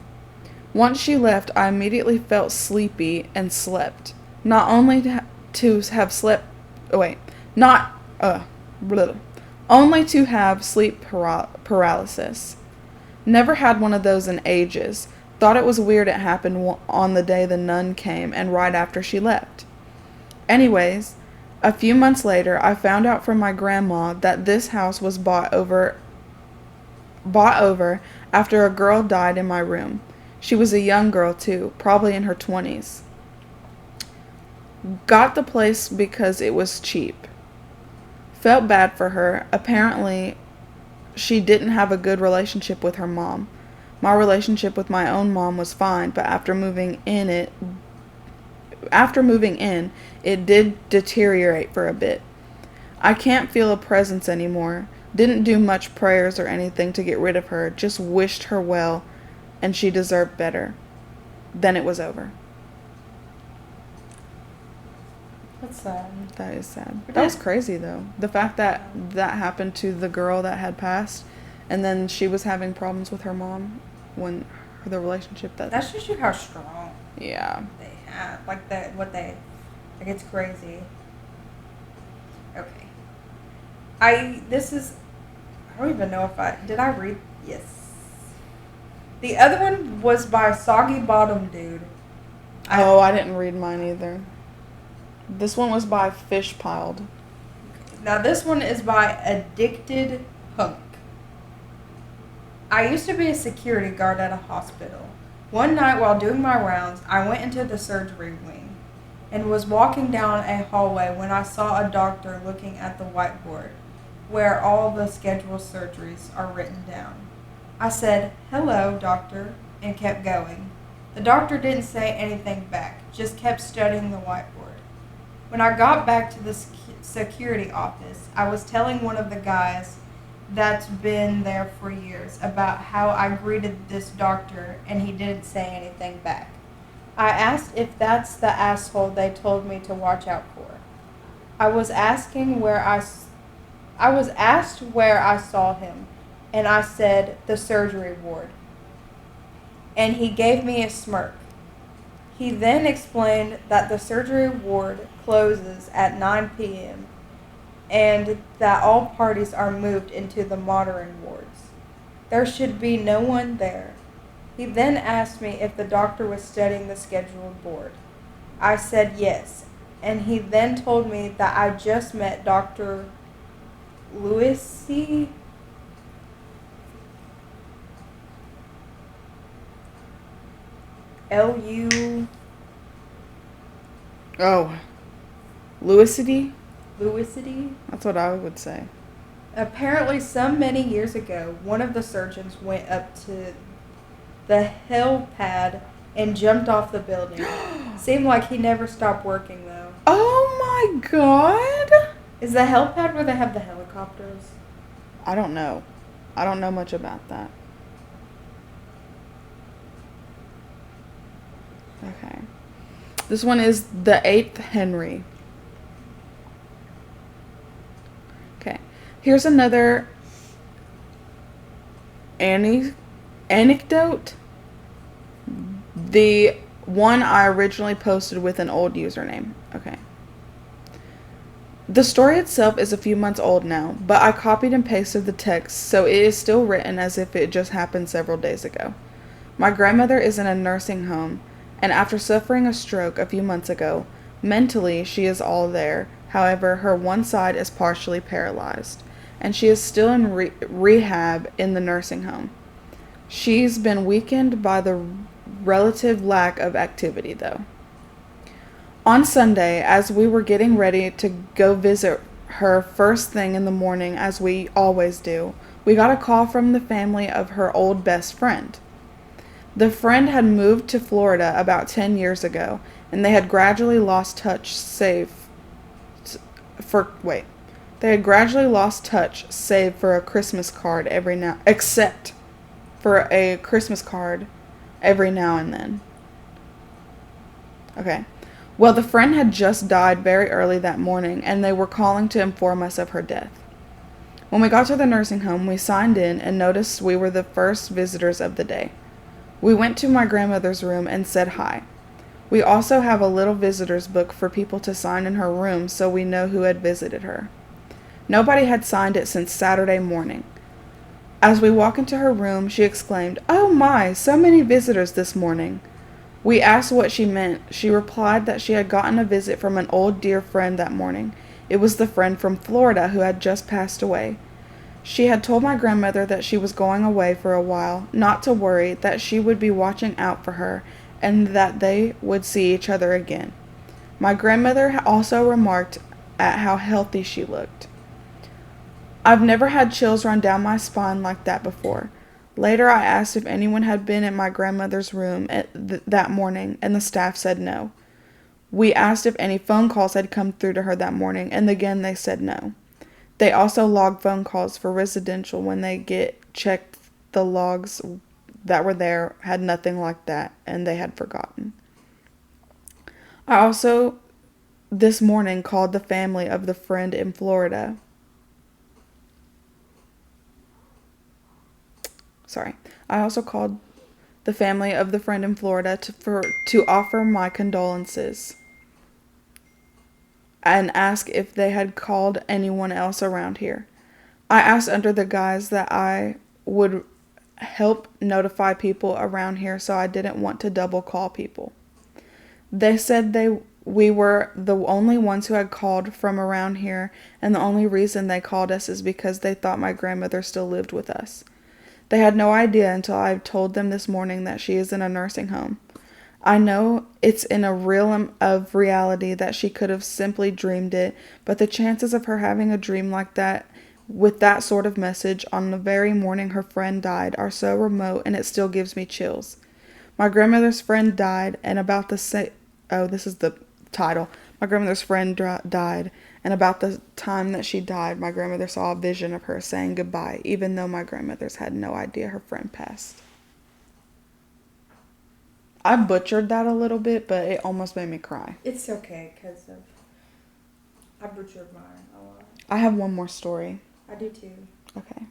Once she left, I immediately felt sleepy and slept. Not only to have slept, only to have sleep paralysis. Never had one of those in ages. Thought it was weird it happened on the day the nun came and right after she left. Anyways, a few months later, I found out from my grandma that this house was bought over after a girl died in my room. She was a young girl too, probably in her 20s. Got the place because it was cheap. Felt bad for her. Apparently, she didn't have a good relationship with her mom. My relationship with my own mom was fine, but after moving in, it did deteriorate for a bit. I can't feel a presence anymore. Didn't do much prayers or anything to get rid of her. Just wished her well, and she deserved better. Then it was over. That's sad. That is sad. That was crazy, though. The fact that that happened to the girl that had passed, and then she was having problems with her mom when the relationship that... That shows you how strong Yeah. they have. Like, it's crazy. Okay. I don't even know if did I read? Yes. The other one was by Soggy Bottom Dude. I didn't read mine either. This one was by Fish Piled. Now this one is by Addicted Punk. I used to be a security guard at a hospital. One night while doing my rounds, I went into the surgery wing and was walking down a hallway when I saw a doctor looking at the whiteboard where all the scheduled surgeries are written down. I said, "Hello, doctor," and kept going. The doctor didn't say anything back, just kept studying the whiteboard. When I got back to the security office, I was telling one of the guys that's been there for years about how I greeted this doctor and he didn't say anything back. I asked if that's the asshole they told me to watch out for. I was asking where I was asked where I saw him, and I said the surgery ward. And he gave me a smirk. He then explained that the surgery ward closes at 9 p.m. and that all parties are moved into the modern wards. There should be no one there. He then asked me if the doctor was studying the scheduled board. I said yes, and he then told me that I just met Dr. Louisi. L-U... Oh, Louisity? Louisity? That's what I would say. Apparently, some many years ago, one of the surgeons went up to the helipad and jumped off the building. Seemed like he never stopped working, though. Oh my god! Is the helipad where they have the helicopters? I don't know. I don't know much about that. Okay. This one is the 8th Henry. Okay. Here's another anecdote. The one I originally posted with an old username. Okay. The story itself is a few months old now, but I copied and pasted the text, so it is still written as if it just happened several days ago. My grandmother is in a nursing home, and after suffering a stroke a few months ago, mentally she is all there. However, her one side is partially paralyzed, and she is still in rehab in the nursing home. She's been weakened by the relative lack of activity, though. On Sunday, as we were getting ready to go visit her first thing in the morning, as we always do, we got a call from the family of her old best friend. The friend had moved to Florida about 10 years ago, and they had gradually lost touch save for a Christmas card except for a Christmas card every now and then. Okay. Well, the friend had just died very early that morning, and they were calling to inform us of her death. When we got to the nursing home, we signed in and noticed we were the first visitors of the day. We went to my grandmother's room and said hi. We also have a little visitor's book for people to sign in her room so we know who had visited her. Nobody had signed it since Saturday morning. As we walk into her room, she exclaimed, "Oh my, so many visitors this morning." We asked what she meant. She replied that she had gotten a visit from an old dear friend that morning. It was the friend from Florida who had just passed away. She had told my grandmother that she was going away for a while, not to worry, that she would be watching out for her, and that they would see each other again. My grandmother also remarked at how healthy she looked. I've never had chills run down my spine like that before. Later, I asked if anyone had been in my grandmother's room that morning, and the staff said no. We asked if any phone calls had come through to her that morning, and again they said no. They also log phone calls for residential when they checked the logs that were there, had nothing like that, and they had forgotten. I also, this morning, called the family of the friend in Florida. I also called the family of the friend in Florida to offer my condolences and ask if they had called anyone else around here. I asked under the guise that I would help notify people around here, so I didn't want to double call people. They said we were the only ones who had called from around here, and the only reason they called us is because they thought my grandmother still lived with us. They had no idea until I told them this morning that she is in a nursing home. I know it's in a realm of reality that she could have simply dreamed it, but the chances of her having a dream like that with that sort of message on the very morning her friend died are so remote, and it still gives me chills. My grandmother's friend died, and about the this is the title. My grandmother's friend died, and about the time that she died, my grandmother saw a vision of her saying goodbye, even though my grandmother's had no idea her friend passed. I butchered that a little bit, but it almost made me cry. It's okay, because I butchered mine a lot. I have one more story. I do too. Okay.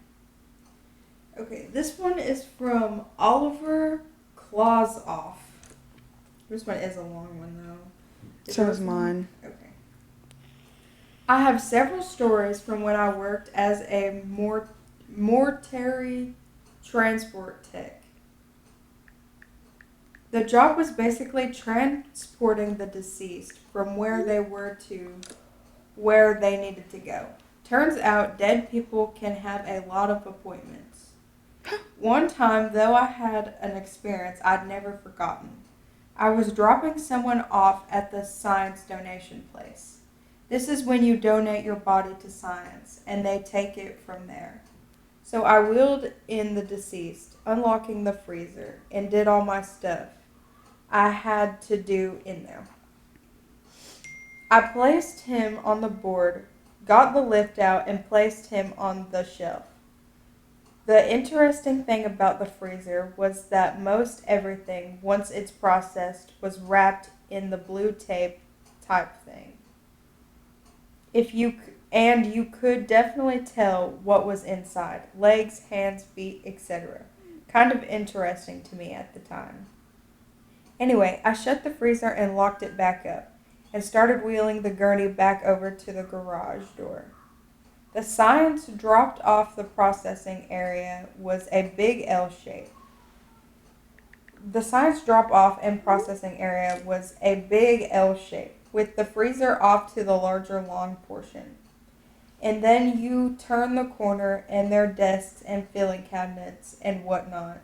Okay, this one is from Oliver Clausoff. This one is a long one, though. So yours is one? mine. Okay. I have several stories from when I worked as a mortuary transport tech. The job was basically transporting the deceased from where they were to where they needed to go. Turns out dead people can have a lot of appointments. One time, though, I had an experience I'd never forgotten. I was dropping someone off at the science donation place. This is when you donate your body to science, and they take it from there. So I wheeled in the deceased, unlocking the freezer, and did all my stuff I had to do in there. I placed him on the board, got the lift out, and placed him on the shelf. The interesting thing about the freezer was that most everything, once it's processed, was wrapped in the blue tape type thing. You could definitely tell what was inside: legs, hands, feet, etc. Kind of interesting to me at the time. Anyway, I shut the freezer and locked it back up, and started wheeling the gurney back over to the garage door. The science dropped off the processing area was a big L shape. The science drop off and processing area was a big L shape, with the freezer off to the larger long portion. And then you turn the corner and there are desks and filling cabinets and whatnot.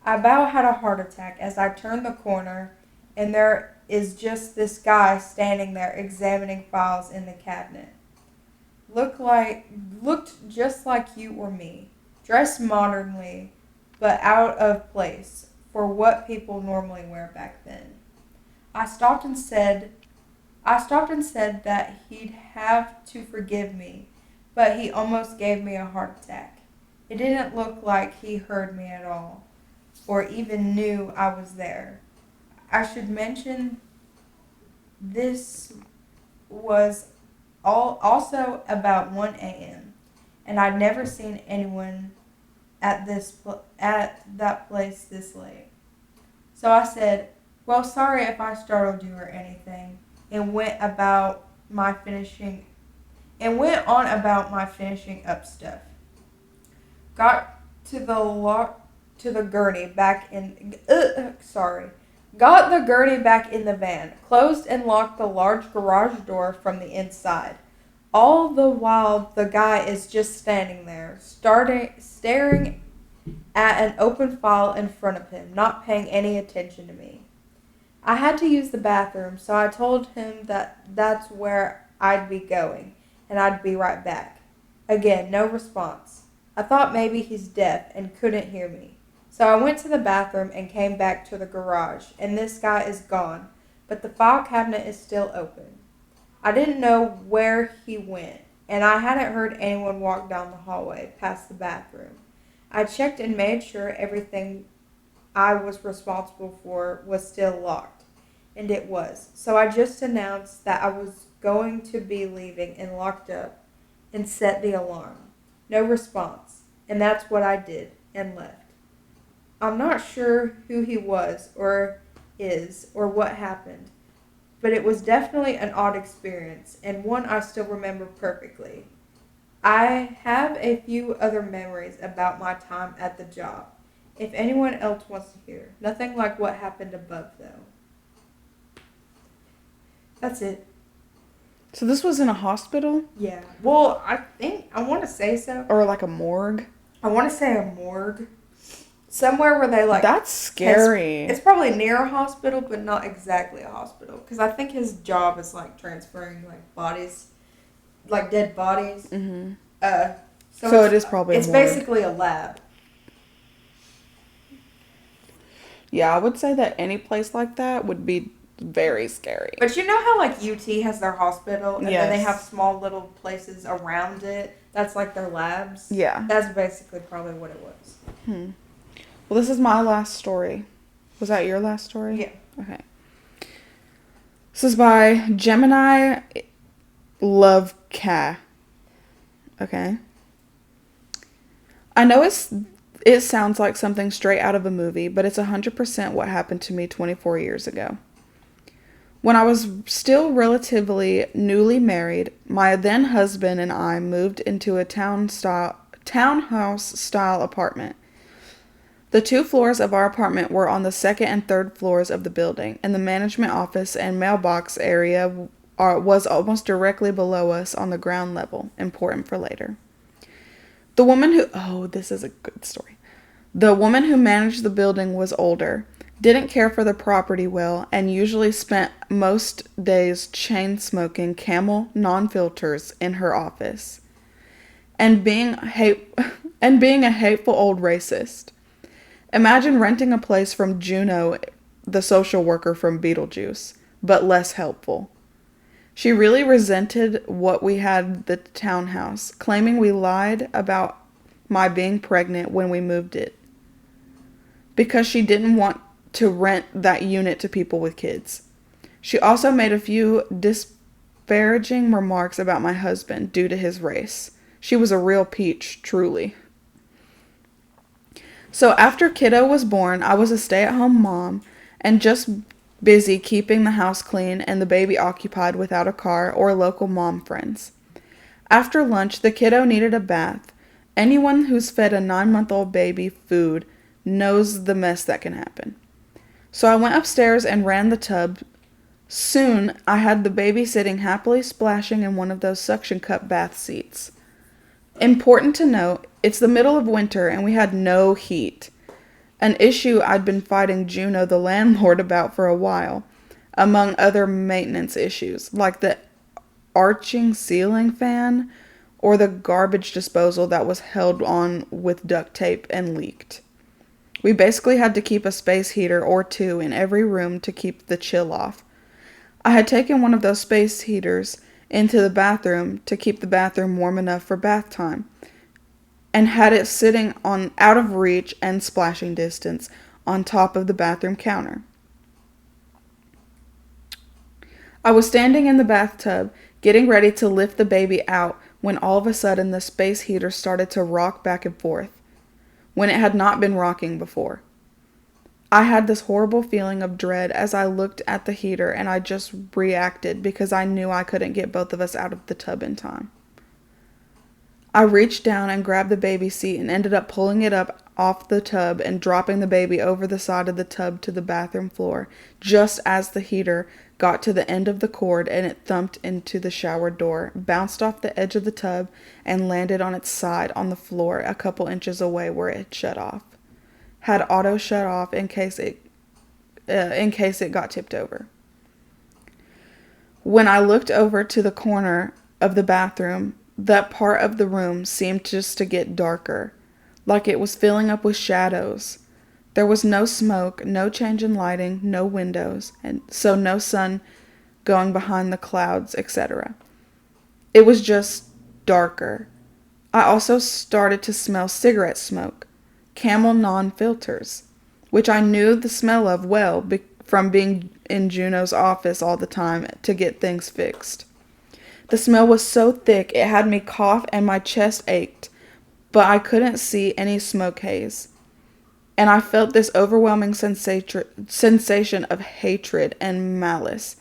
I about had a heart attack as I turned the corner and there is just this guy standing there examining files in the cabinet. Looked just like you or me, dressed modernly, but out of place for what people normally wear back then. I stopped and said that he'd have to forgive me, but he almost gave me a heart attack. It didn't look like he heard me at all, or even knew I was there. I should mention this was also about 1 a.m., and I'd never seen anyone at that place this late. So I said, "Well, sorry if I startled you or anything," and went on about my finishing up stuff. Got to the gurney back in. Got the gurney back in the van, closed and locked the large garage door from the inside. All the while, the guy is just standing there, staring at an open file in front of him, not paying any attention to me. I had to use the bathroom, so I told him that that's where I'd be going, and I'd be right back. Again, no response. I thought maybe he's deaf and couldn't hear me. So I went to the bathroom and came back to the garage, and this guy is gone, but the file cabinet is still open. I didn't know where he went, and I hadn't heard anyone walk down the hallway past the bathroom. I checked and made sure everything I was responsible for was still locked, and it was. So I just announced that I was going to be leaving and locked up and set the alarm. No response, and that's what I did and left. I'm not sure who he was or is or what happened, but it was definitely an odd experience and one I still remember perfectly. I have a few other memories about my time at the job, if anyone else wants to hear. Nothing like what happened above, though. That's it. So this was in a hospital? Yeah. Well, I want to say so. Or like a morgue? I want to say a morgue. Somewhere where they That's scary. It's probably near a hospital, but not exactly a hospital. Because I think his job is transferring bodies, dead bodies. Mm-hmm. So it is probably it's basically a lab. Yeah, I would say that any place like that would be very scary. But you know how UT has their hospital and yes. then they have small little places around it? That's their labs? Yeah. That's basically probably what it was. Well, this is my last story. Was that your last story? Yeah. Okay. This is by Gemini Love Ka. Okay. I know it sounds like something straight out of a movie, but it's 100% what happened to me 24 years ago. When I was still relatively newly married, my then husband and I moved into a townhouse style apartment. The 2 floors of our apartment were on the second and third floors of the building, and the management office and mailbox area was almost directly below us on the ground level. Important for later. This is a good story. The woman who managed the building was older, didn't care for the property well, and usually spent most days chain smoking Camel non-filters in her office. And being a hateful old racist. Imagine renting a place from Juno, the social worker from Beetlejuice, but less helpful. She really resented what we had the townhouse, claiming we lied about my being pregnant when we moved it, because she didn't want to rent that unit to people with kids. She also made a few disparaging remarks about my husband due to his race. She was a real peach, truly. So after kiddo was born, I was a stay-at-home mom and just busy keeping the house clean and the baby occupied without a car or local mom friends. After lunch, the kiddo needed a bath. Anyone who's fed a 9-month-old baby food knows the mess that can happen. So I went upstairs and ran the tub. Soon, I had the baby sitting happily splashing in one of those suction cup bath seats. Important to note, it's the middle of winter and we had no heat. An issue I'd been fighting Juno, the landlord, about for a while, among other maintenance issues, like the arching ceiling fan or the garbage disposal that was held on with duct tape and leaked. We basically had to keep a space heater or 2 in every room to keep the chill off. I had taken one of those space heaters into the bathroom to keep the bathroom warm enough for bath time, and had it sitting on out of reach and splashing distance on top of the bathroom counter. I was standing in the bathtub, getting ready to lift the baby out, when all of a sudden the space heater started to rock back and forth, when it had not been rocking before. I had this horrible feeling of dread as I looked at the heater, and I just reacted because I knew I couldn't get both of us out of the tub in time. I reached down and grabbed the baby seat and ended up pulling it up off the tub and dropping the baby over the side of the tub to the bathroom floor, just as the heater got to the end of the cord and it thumped into the shower door, bounced off the edge of the tub, and landed on its side on the floor a couple inches away where it had shut off. Had auto shut off in case it got tipped over. When I looked over to the corner of the bathroom, that part of the room seemed just to get darker, like it was filling up with shadows. There was no smoke, no change in lighting, no windows, and so no sun going behind the clouds, etc. It was just darker. I also started to smell cigarette smoke, Camel non-filters, which I knew the smell of well from being in Juno's office all the time to get things fixed. The smell was so thick it had me cough and my chest ached, but I couldn't see any smoke haze. And I felt this overwhelming sensation of hatred and malice,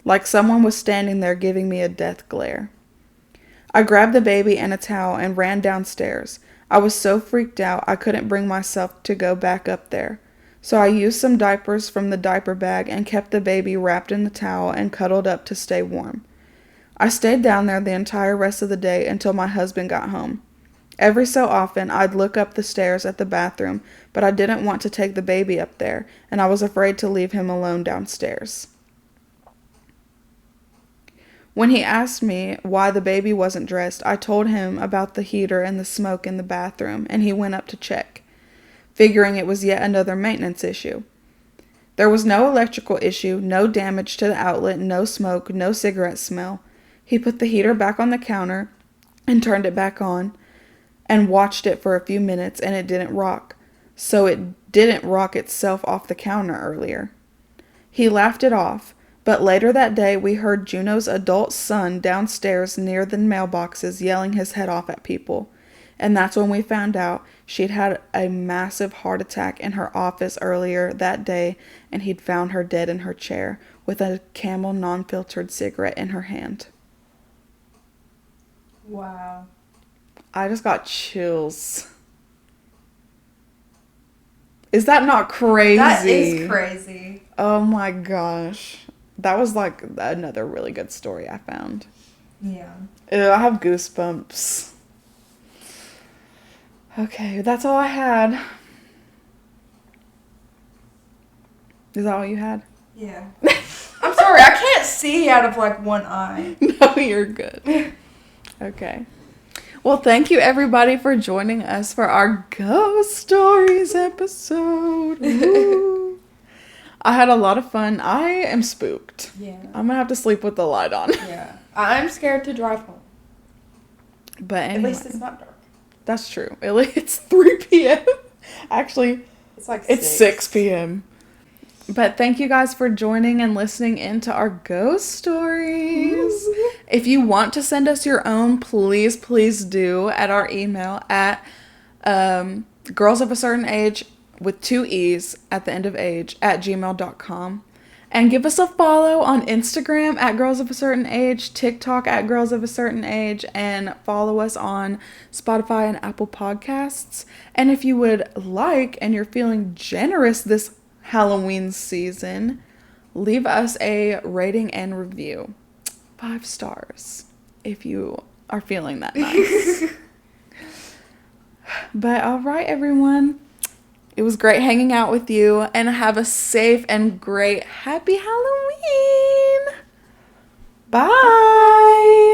like someone was standing there giving me a death glare. I grabbed the baby and a towel and ran downstairs. I was so freaked out I couldn't bring myself to go back up there. So I used some diapers from the diaper bag and kept the baby wrapped in the towel and cuddled up to stay warm. I stayed down there the entire rest of the day until my husband got home. Every so often, I'd look up the stairs at the bathroom, but I didn't want to take the baby up there, and I was afraid to leave him alone downstairs. When he asked me why the baby wasn't dressed, I told him about the heater and the smoke in the bathroom, and he went up to check, figuring it was yet another maintenance issue. There was no electrical issue, no damage to the outlet, no smoke, no cigarette smell. He put the heater back on the counter and turned it back on and watched it for a few minutes, and it didn't rock. so it didn't rock itself off the counter earlier. He laughed it off, but later that day we heard Juno's adult son downstairs near the mailboxes yelling his head off at people. And that's when we found out she'd had a massive heart attack in her office earlier that day, and he'd found her dead in her chair with a Camel non-filtered cigarette in her hand. Wow. I just got chills. Is that not crazy? That is crazy. Oh my gosh. That was like another really good story I found. Yeah. Ew, I have goosebumps. Okay, that's all I had. Is that all you had? Yeah. I'm sorry, I can't see out of like one eye. No, you're good. Okay. Well, thank you everybody for joining us for our Ghost Stories episode. Woo. I had a lot of fun. I am spooked. Yeah. I'm gonna have to sleep with the light on. Yeah. I'm scared to drive home. But anyway, At least it's not dark. that's true. It's 3 p.m. Actually, It's like it's 6 p.m. But thank you guys for joining and listening into our ghost stories. If you want to send us your own, please do at our email at girls of a certain age with 2 E's at the end of age @gmail.com. And give us a follow on Instagram at Girls of a Certain Age, TikTok at Girls of a Certain Age, and follow us on Spotify and Apple Podcasts. And if you would like and you're feeling generous this Halloween season, leave us a rating and review. 5 stars if you are feeling that nice. But all right, everyone. It was great hanging out with you, and have a safe and great happy Halloween. Bye.